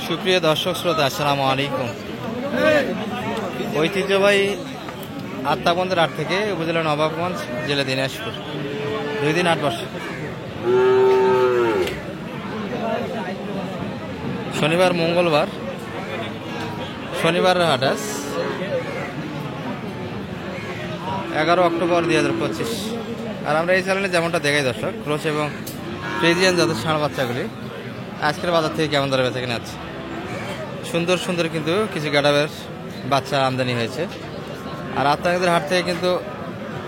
সুপ্রিয় দর্শক শ্রোতা, আসসালামু আলাইকুম। ঐতিহ্যবাহী আত্মাবন্দের হাট থেকে উপজেলা নবাবগঞ্জ, জেলা দিনাজপুর, 2 দিন 8 বছর। শনিবার মঙ্গলবার, শনিবার হাট আজ 11 অক্টোবর 2025। আর আমরা এই চ্যানেলে যেমনটা দেখাই দর্শক, ক্রস এবং ফ্রিজিয়ান জাতের ষাঁড় বাচ্চাগুলি আজকের বাজার থেকে কেমন দরে বেচা কিনে আছে। সুন্দর সুন্দর কিন্তু কিছু গাডাবের বাচ্চা আমদানি হয়েছে। আর আপনাদের হাট থেকে কিন্তু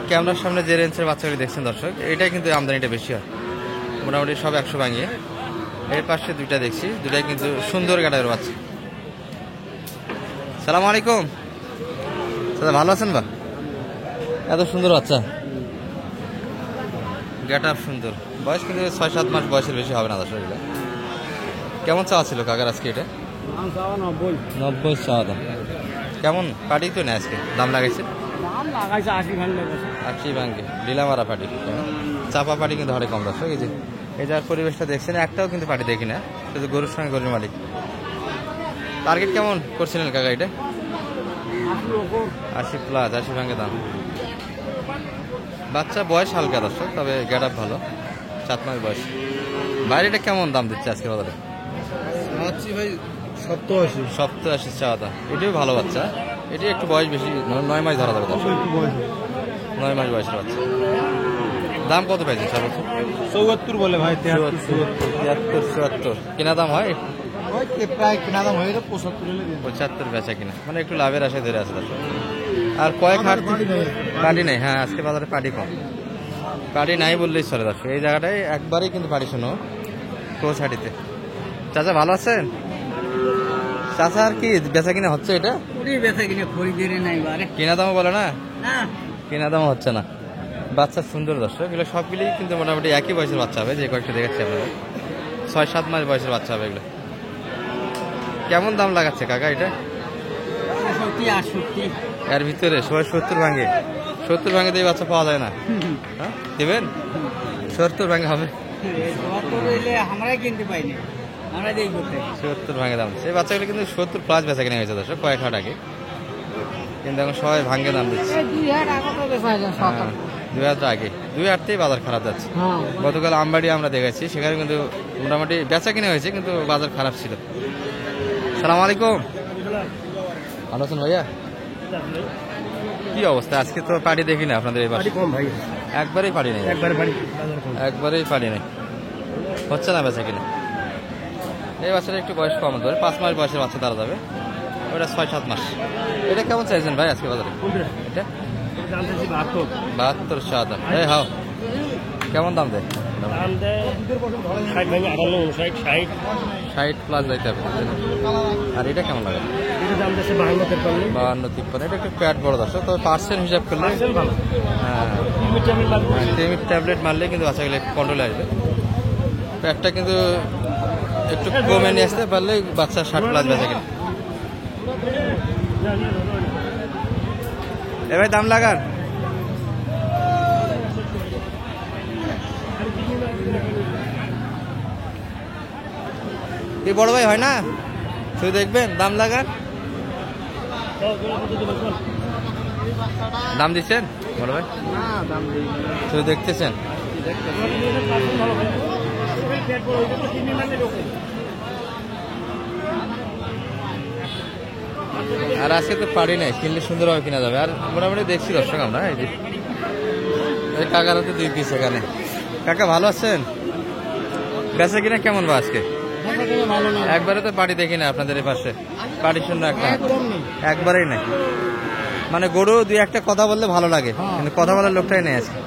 ক্যামেরার সামনে যে রেঞ্জের বাচ্চাগুলি দেখছেন দর্শক, এটাই কিন্তু আমদানিটা বেশি হয়, মোটামুটি সব 100 ভাঙিয়ে। এর পাশে দুইটা দেখছি, দুটাই কিন্তু সুন্দর গাডাবের বাচ্চা। সালাম আলাইকুম দাদা, ভালো আছেন বা? এত সুন্দর বাচ্চা, গেট আপ সুন্দর, বয়স কিন্তু 6-7 মাস বয়সের বেশি হবে না দর্শক। এগুলো কেমন চাওয়া ছিল কাকার আজকে? এটা 90 চাওয়া দাম। কেমন পাটি তো নেই আজকে? দাম লাগাইছে 80 ভাঙ্গে ডিলামারা পাটি, চাপা পাটি কিন্তু হারে কম দর্শক। এই যার পরিবেশটা দেখছেন, একটাও কিন্তু পাটি দেখি না, শুধু গরুর সঙ্গে গরুর মালিক। টার্গেট কেমন করছিলেন কাকা এটা? 80+, 80 ভাঙ্গে দাম। বাচ্চা বয়স হালকা দর্শক, তবে গেট আপ ভালো, 7 মাস বয়স। বাইরেটা কেমন দাম দিচ্ছে আজকে বাজারে? ভাই 87 চাওয়া দাম। এটিও ভালো বাচ্চা, এটি একটু বয়স বেশি, 9 মাস ধরা যাবে দর্শক, 9 মাস বয়সের বাচ্চা। দাম কত পাইছে সর্বোচ্চ? 74 বলে ভাই, 73-74 কিনা দাম হয়, প্রায় কিনা দাম হয়ে 75 বেচা কিনা, মানে একটু লাভের আশায় ধরে আছে দর্শক। আর কয়েক হাট পাটি নেই। হ্যাঁ, আজকে বাজারে পাটি কম, পাটি নাই বললেই চলে দর্শক। এই জায়গাটায় একবারই কিন্তু পাটি শোনো ক্রোচ হাটিতে। চাচা ভালো আছেন? চাচা আর কি বেচা কিনা হচ্ছে? এটা কিনা দামও বলে না, কিনা দামও হচ্ছে না। বাচ্চা সুন্দর দর্শক, এগুলো সবগুলি কিন্তু মোটামুটি একই বয়সের বাচ্চা হবে, যে কয়েকটা দেখাচ্ছি আপনাদের 6-7 মাস বয়সের বাচ্চা হবে এগুলো। কেমন দাম লাগাচ্ছে কাকা এটা? 70-68 এর ভিতরে 70 ভাঙে, 70 ভাঙে দিয়ে বাচ্চা পাওয়া যায় না। হ্যাঁ দেবেন? 70 ভাঙে হবে, 70 ভাঙে দাম। সেই বাচ্চাগুলো কিন্তু 70+ বেচা কিনে হয়েছে দর্শক কয়েক হাট আগে, কিন্তু এখন সবাই ভাঙ্গে দাম দিচ্ছে। 2 হাজার আগে, 2 হাটতেই বাজার খারাপ যাচ্ছে। গতকাল আমবাড়ি আমরা দেখেছি, সেখানে কিন্তু মোটামুটি বেচা কিনে হয়েছে, কিন্তু বাজার খারাপ ছিল। সালাম আলাইকুম, ভালো আছেন ভাইয়া? কি অবস্থা আজকে? তো পাটি দেখি না আপনাদের এই পাশে, একবারেই পাটি নেই, একবারেই পাটি নেই, হচ্ছে না বেচা কিনে। এই বাচ্চাটা একটু বয়স কম ধরে, 5 মাস বয়সের বাচ্চা তারা যাবে, ওটা 6-7 মাস। এটা কেমন চাইছেন ভাই আজকে বাজারে? এটা 72 চাওয়া দাম। এই হাও কেমন দাম দেয়? 60+ যাইতে হবে। আর এটা কেমন লাগে? 52-53। এটা একটু প্যাট বড় দর্শক, তবে পার্সেন্ট হিসাব করলে ট্যাবলেট মারলে কিন্তু বাচ্চাগুলো কন্ট্রোলে আসবে। প্যাটটা কিন্তু একটু কমে নিয়ে আসতে পারলে বাচ্চা 60+ বেচা কিনা। এবার দাম লাগান। এই বড় ভাই হয় না, শুধু দেখবেন দাম লাগান। দাম দিচ্ছেন বড় ভাই? শুধু দেখতেছেন? আর আজকে তো পারি নাই, কিনলে সুন্দরভাবে কিনা যাবে। আর মোটামুটি দেখছি দর্শক আমরা, এই যে কাকার হাতে 2 পিস এখানে। কাকা ভালো আছেন? বেচা কিনা কেমন বা আজকে? একবারে তো পাটি দেখি না আপনাদের এই পাশে, পাটি শূন্য একটা, একবারেই নাই। মানে গরু 2-1টা কথা বললে ভালো লাগে, কিন্তু কথা বলার লোকটাই নেই আজকে,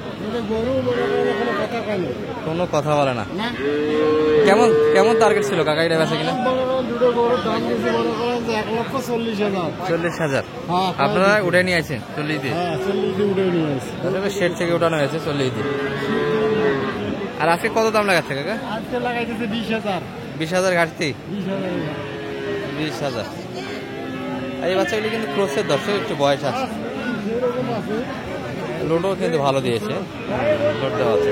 কোনো কথা বলে না। কেমন কেমন টার্গেট ছিল কাকা এটা বেচা কিনা? 40,000 আপনারা উঠে নিয়ে আসেন 40 দিয়ে? শেড থেকে উঠানো হয়েছে 40 দিয়ে। আর আজকে কত দাম লাগাচ্ছে কাকা? 20,000 ঘাটতি, 20,000। এই বাচ্চাগুলি কিন্তু ক্রসের দর্শক, একটু বয়স আছে, লোডও কিন্তু ভালো দিয়েছে, লোড দেওয়া আছে।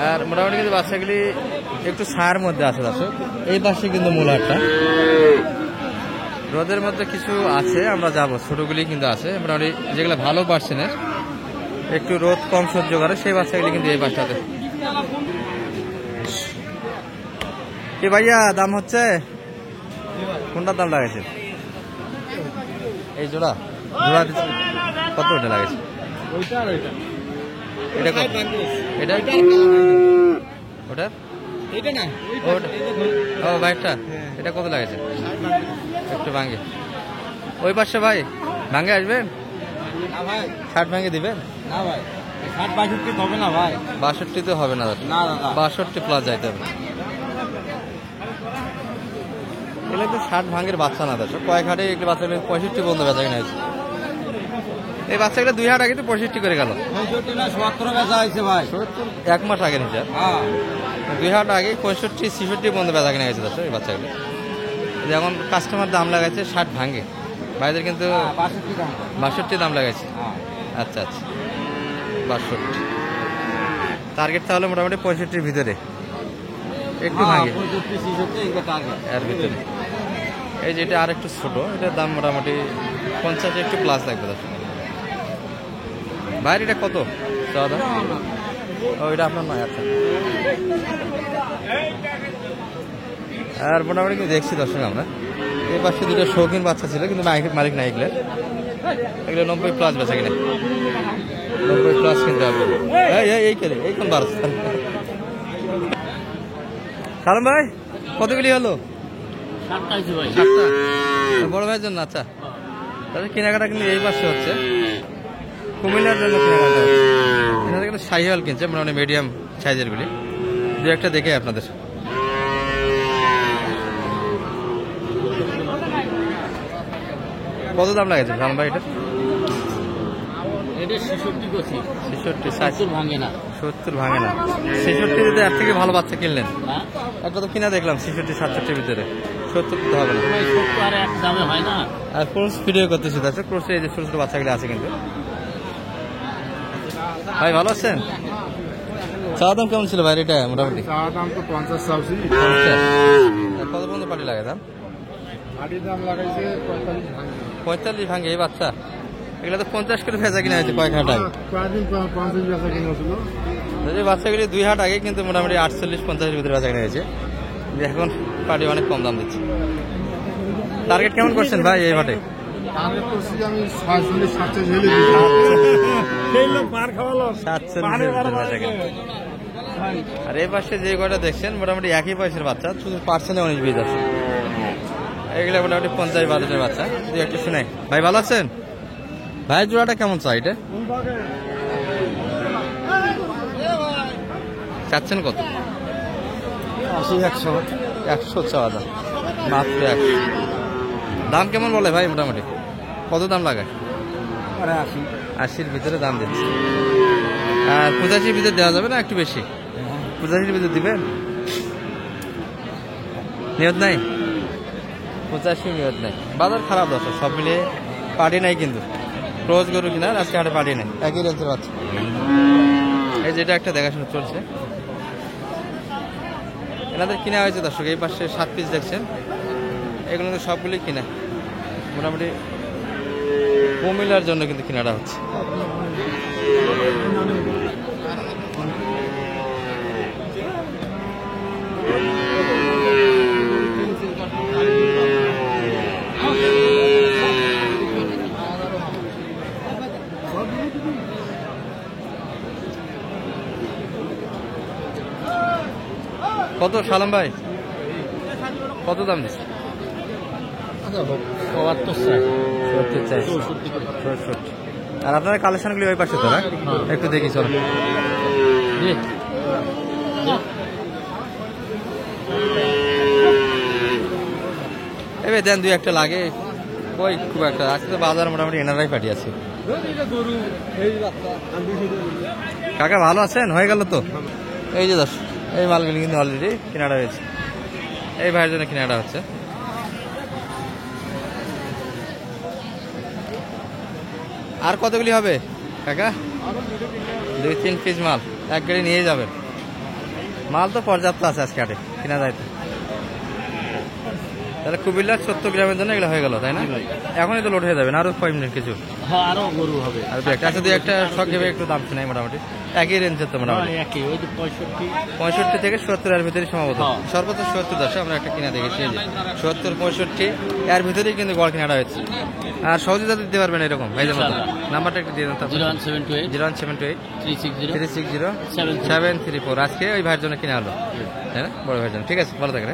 আর মোটামুটি কিন্তু বাচ্চাগুলি একটু ছায়ার মধ্যে আছে দর্শক। এই পাশে কিন্তু মূল হাটটা, রোদের মধ্যে কিছু আছে, আমরা যাবো। ছোটগুলি কিন্তু আছে মোটামুটি, যেগুলো ভালো পার্সেন্টের, একটু রোদ কম সহ্য করে সেই বাচ্চাগুলি কিন্তু এই পাশটাতে। কি ভাইয়া দাম হচ্ছে? কোনটার দাম লাগাইছে? এই জোড়া জোড়া কত ওটা লাগাইছে? এটা কত? এটা ওটা ও ভাইটা, এটা কত লাগাইছে? একটু ভাঙ্গে ওই পাশে ভাই, ভাঙ্গে আসবেন? 60 ভাঙ্গে দিবেন? না ভাই, 60-62 হবে না ভাই। 62 তো হবে না দাদা, 62 প্লাস যাইতে হবে। এগুলো তো 60 ভাঙ্গের বাচ্চা না দাদা, কয়েক হাটে একটি বাচ্চা 65 বন্ধ বেচা কিনা হয়েছে। এই বাচ্চাগুলো 2 হাট আগে তো 65 করে গেল। 70 বেচা হয়েছে ভাই, 1 মাস আগে নিচে। 2 হাট আগে 65-66 বন্ধ বেচা কিনা হয়েছে দাদা এই বাচ্চাগুলো। যেমন কাস্টমার দাম লাগাইছে 60 ভাঙ্গে, ভাইদের কিন্তু 62 দাম লাগাইছে। আচ্ছা আচ্ছা, 62 টার্গেট তাহলে মোটামুটি 65-র ভিতরে, একটু ভাঙে এর ভিতরে। এই যে এটা আর একটু ছোট, এটার দাম মোটামুটি 50 একটু প্লাস লাগবে দাদা। ভাইয়ের এটা কত চাওয়া দাম? ও এটা আপনার নয়। আচ্ছা, আর মোটামুটি কিন্তু দেখছি দর্শক আমরা এই পাশে দুটো শৌখিন বাচ্চা ছিল, কিন্তু মালিক নাই এগুলো। এগুলো 90 প্লাস বেচা কিনা, 90 প্লাস কিনতে হবে। এই কোন বার সালাম ভাই, কতগুলি হলো? 7টা বড় ভাইয়ের জন্য। আচ্ছা, তাহলে কেনাকাটা কিন্তু এই পাশে হচ্ছে, কুমিল্লার জন্য কেনাকাটা হচ্ছে। এখানে কিন্তু শাহিওয়াল কিনছে মোটামুটি মিডিয়াম সাইজের গুলি, দু একটা দেখে আপনাদের। কত দাম লাগেছে সালাম ভাই এটা? 66 ভাঙে না, 70 ভাঙে না। 66 যদি এর থেকে ভালো বাচ্চা কিনলেন, একটা তো কিনা দেখলাম 66-67 ভিতরে, 70 তো হবে না। আর ক্রস ভিডিও করতেছি দর্শক, ক্রসে এই যে ছোট ছোট বাচ্চাগুলো আছে কিন্তু। ভাই ভালো আছেন? চা দাম কেমন ছিল ভাই এটা? মোটামুটি চা দাম তো 50 চাওছি। কত পর্যন্ত পাটি লাগে দাম? পাটির দাম লাগাইছে 45 ভাঙে এই বাচ্চা। এগুলো তো 50 করে ভেজা কিনা হয়েছে কয়েক হাট আগে। কয়েকদিন 50 বেচা কিনা ছিল। এই বাচ্চাগুলি 2 হাট আগে কিন্তু মোটামুটি 48-50 ভিতরে বেচা কিনা হয়েছে। এখন পাটি অনেক কম দাম দিচ্ছে। টার্গেট কেমন করছেন ভাই এই হাটে? টার্গেট করছি আমি 47-47 ঝেলে দিই। সেই লোক মার খাওয়ালো 47। আর এই পাশে যে কয়টা দেখছেন মোটামুটি একই বয়সের বাচ্চা, শুধু পার্সেন্টে 19 বীজ আছে। এগুলো মোটামুটি 50-52 বাচ্চা। দুই একটা শুনে ভাই ভালো আছেন? ভাইয়ের জোড়াটা কেমন চাই এটা? চাচ্ছেন কত? 100 চাওয়া দাম, মাত্র 100। দাম কেমন বলে ভাই মোটামুটি? কত দাম লাগায়? 80-র ভিতরে দাম দিচ্ছে। আর 85-র ভিতরে দেওয়া যাবে না একটু বেশি? 85-র ভিতরে দিবেন? নিয়ত নাই? 85 নিয়ত নাই। বাজার খারাপ দর্শক, সব মিলিয়ে পার্টি নাই কিন্তু। ক্রস গরু কিনা আজকে হাটে পার্টি নাই, একই রেঞ্জের বাচ্চা। এই যেটা একটা দেখাশোনা চলছে, এনাদের কিনা হয়েছে দর্শক। এই পাশে 7 পিস দেখছেন, এগুলো কিন্তু সবগুলোই কিনা। মোটামুটি কুমিল্লার জন্য কিন্তু কিনাটা হচ্ছে। কত সালাম ভাই, কত দাম দিচ্ছে? 67। আর আপনার কালেকশনগুলি ওই পাশে তো না? একটু দেখি চলো। এবার দেন দুই একটা লাগে, ওই খুব একটা আজকে তো বাজার মোটামুটি এনারাই পাঠিয়ে আছে। কাকা ভালো আছেন? হয়ে গেল তো? এই যে দশ, এই মালগুলি কিন্তু অলরেডি কেনাটা হয়েছে, এই ভাইয়ের জন্য কেনাটা হচ্ছে। আর কতগুলি হবে? কাকা 2-3 পিস মাল এক গাড়ি নিয়ে যাবেন। মাল তো পর্যাপ্ত আছে আজকে হাটে, কিনা যায় তো। তাহলে কুমিল্লার 70 গ্রামের জন্য এগুলো হয়ে গেল, তাই না? এখনই তো লোড হয়ে যাবে না, আরো কয় মিনিট কিছু? হ্যাঁ, আরো গরু হবে। আর দু একটা দুই একটা শখ ভেবে একটু দাম শোনাই, মোটামুটি একই রেঞ্জের তো মোটামুটি। একই, ওই যে 65 থেকে 70 এর ভিতরে সম্ভবত, হ্যাঁ। সর্বোচ্চ 70 দশে আমরা একটা কিনা দেখেছি। এই যে 70-65 এর ভিতরেই কিন্তু গড় কিনাটা হচ্ছে। আর সহযোগিতা দিতে পারবেন এরকম ভাইদের মতো। নাম্বারটা একটু দিয়ে দেন তো। 0178 0178 360 360 734। আজকে ওই ভাইয়ের জন্য কিনা হলো, তাই না? বড় ভাইয়ের জন্য। ঠিক আছে, ভালো থাকেন।